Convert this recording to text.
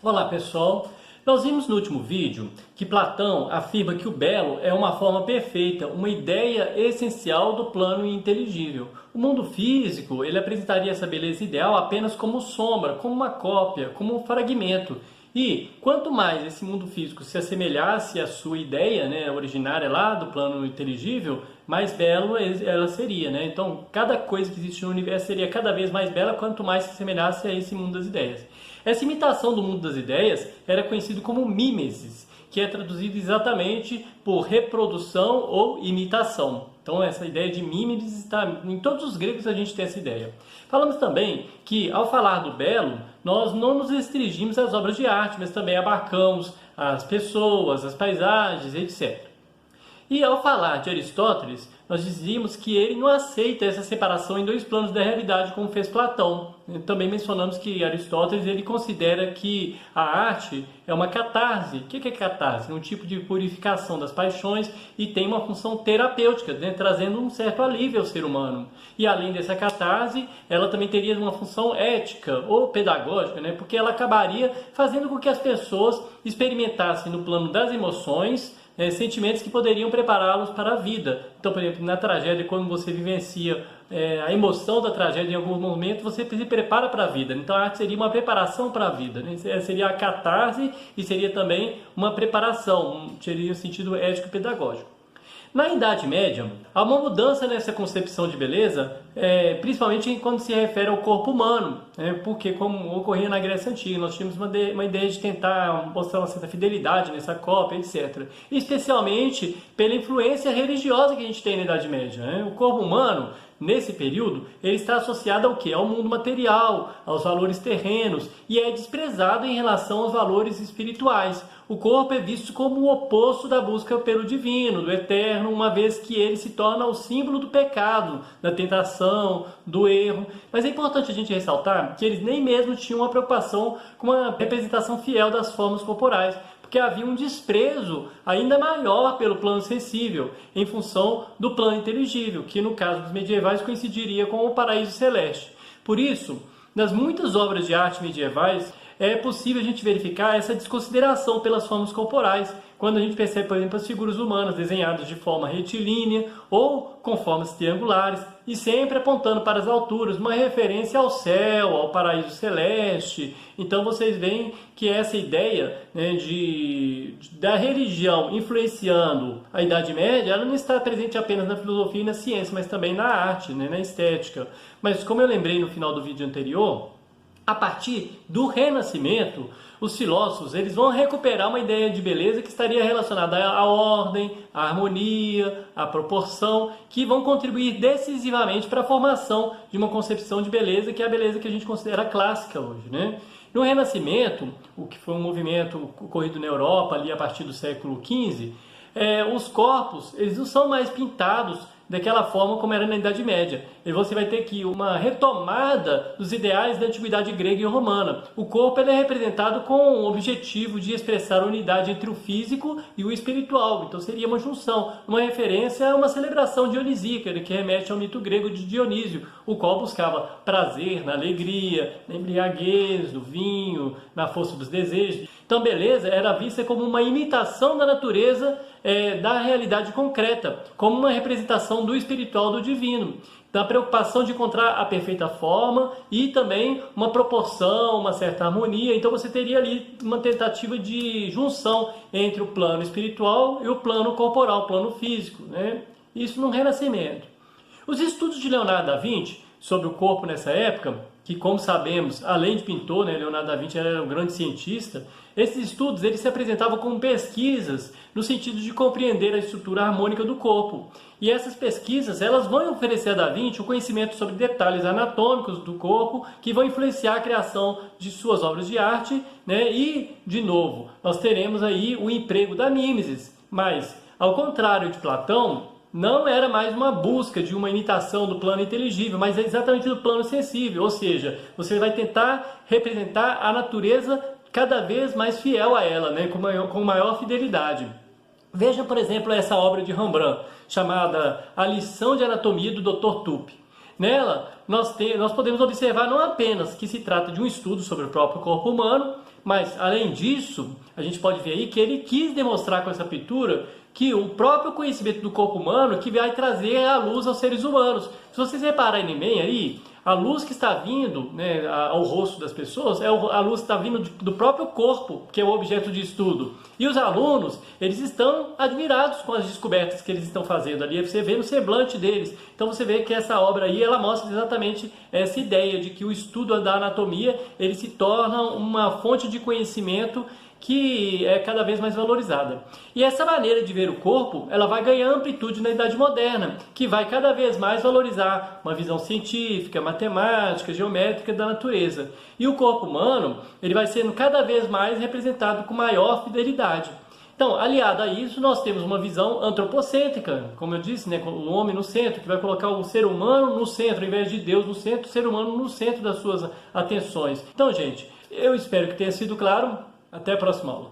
Olá pessoal, nós vimos no último vídeo que Platão afirma que o belo é uma forma perfeita, uma ideia essencial do plano inteligível. O mundo físico, ele apresentaria essa beleza ideal apenas como sombra, como uma cópia, como um fragmento. E quanto mais esse mundo físico se assemelhasse à sua ideia, originária lá do plano inteligível, mais belo ela seria, Então, cada coisa que existe no universo seria cada vez mais bela quanto mais se assemelhasse a esse mundo das ideias. Essa imitação do mundo das ideias era conhecido como mimesis, que é traduzido exatamente por reprodução ou imitação. Então essa ideia de mimesis está em todos os gregos, a gente tem essa ideia. Falamos também que ao falar do belo, nós não nos restringimos às obras de arte, mas também abarcamos as pessoas, as paisagens, etc. E ao falar de Aristóteles, nós dizíamos que ele não aceita essa separação em dois planos da realidade como fez Platão. Também mencionamos que Aristóteles ele considera que a arte é uma catarse. O que é catarse? É um tipo de purificação das paixões e tem uma função terapêutica, trazendo um certo alívio ao ser humano. E além dessa catarse, ela também teria uma função ética ou pedagógica, porque ela acabaria fazendo com que as pessoas experimentassem no plano das emoções sentimentos que poderiam prepará-los para a vida. Então, por exemplo, na tragédia, quando você vivencia a emoção da tragédia em algum momento, você se prepara para a vida. Então, a arte seria uma preparação para a vida. Seria a catarse e seria também uma preparação, teria um sentido ético-pedagógico. Na Idade Média, há uma mudança nessa concepção de beleza, principalmente quando se refere ao corpo humano, porque como ocorria na Grécia Antiga, nós tínhamos uma ideia de tentar mostrar uma certa fidelidade nessa cópia, etc. Especialmente pela influência religiosa que a gente tem na Idade Média. O corpo humano, nesse período, ele está associado ao quê? Ao mundo material, aos valores terrenos, e é desprezado em relação aos valores espirituais. O corpo é visto como o oposto da busca pelo divino, do eterno, uma vez que ele se torna o símbolo do pecado, da tentação, do erro. Mas é importante a gente ressaltar que eles nem mesmo tinham uma preocupação com uma representação fiel das formas corporais, porque havia um desprezo ainda maior pelo plano sensível, em função do plano inteligível, que no caso dos medievais coincidiria com o paraíso celeste. Por isso, nas muitas obras de arte medievais, é possível a gente verificar essa desconsideração pelas formas corporais, quando a gente percebe, por exemplo, as figuras humanas desenhadas de forma retilínea ou com formas triangulares, e sempre apontando para as alturas, uma referência ao céu, ao paraíso celeste. Então vocês veem que essa ideia da religião influenciando a Idade Média, ela não está presente apenas na filosofia e na ciência, mas também na arte, na estética. Mas como eu lembrei no final do vídeo anterior, a partir do Renascimento, os filósofos eles vão recuperar uma ideia de beleza que estaria relacionada à ordem, à harmonia, à proporção, que vão contribuir decisivamente para a formação de uma concepção de beleza, que é a beleza que a gente considera clássica hoje, No Renascimento, o que foi um movimento ocorrido na Europa ali a partir do século XV, os corpos eles não são mais pintados daquela forma como era na Idade Média. E você vai ter aqui uma retomada dos ideais da antiguidade grega e romana. O corpo ele é representado com o objetivo de expressar a unidade entre o físico e o espiritual. Então seria uma junção, uma referência a uma celebração dionisíaca, que remete ao mito grego de Dionísio, o qual buscava prazer na alegria, na embriaguez, do vinho, na força dos desejos. Então beleza era vista como uma imitação da natureza, da realidade concreta, como uma representação do espiritual, do divino, da preocupação de encontrar a perfeita forma e também uma proporção, uma certa harmonia. Então você teria ali uma tentativa de junção entre o plano espiritual e o plano corporal, o plano físico, Isso no Renascimento. Os estudos de Leonardo da Vinci sobre o corpo nessa época, que como sabemos, além de pintor, Leonardo da Vinci era um grande cientista, esses estudos eles se apresentavam como pesquisas no sentido de compreender a estrutura harmônica do corpo. E essas pesquisas elas vão oferecer a Da Vinci o conhecimento sobre detalhes anatômicos do corpo que vão influenciar a criação de suas obras de arte, E, de novo, nós teremos aí o emprego da mimesis. Mas, ao contrário de Platão, não era mais uma busca de uma imitação do plano inteligível, mas exatamente do plano sensível. Ou seja, você vai tentar representar a natureza cada vez mais fiel a ela, com maior fidelidade. Veja, por exemplo, essa obra de Rembrandt, chamada A Lição de Anatomia do Dr. Tupi. Nela, nós podemos observar não apenas que se trata de um estudo sobre o próprio corpo humano, Mas, além disso, a gente pode ver aí que ele quis demonstrar com essa pintura que o próprio conhecimento do corpo humano que vai trazer a luz aos seres humanos. Se vocês repararem bem aí, a luz que está vindo, né, ao rosto das pessoas é a luz que está vindo do próprio corpo, que é o objeto de estudo. E os alunos, eles estão admirados com as descobertas que eles estão fazendo ali. Você vê no semblante deles. Então você vê que essa obra aí, ela mostra exatamente essa ideia de que o estudo da anatomia, ele se torna uma fonte de conhecimento que é cada vez mais valorizada. E essa maneira de ver o corpo, ela vai ganhar amplitude na Idade Moderna, que vai cada vez mais valorizar uma visão científica, matemática, geométrica da natureza. E o corpo humano, ele vai sendo cada vez mais representado com maior fidelidade. Então, aliado a isso, nós temos uma visão antropocêntrica, como eu disse, né, com o homem no centro, que vai colocar o ser humano no centro, ao invés de Deus no centro, o ser humano no centro das suas atenções. Então, gente, eu espero que tenha sido claro. Até a próxima aula.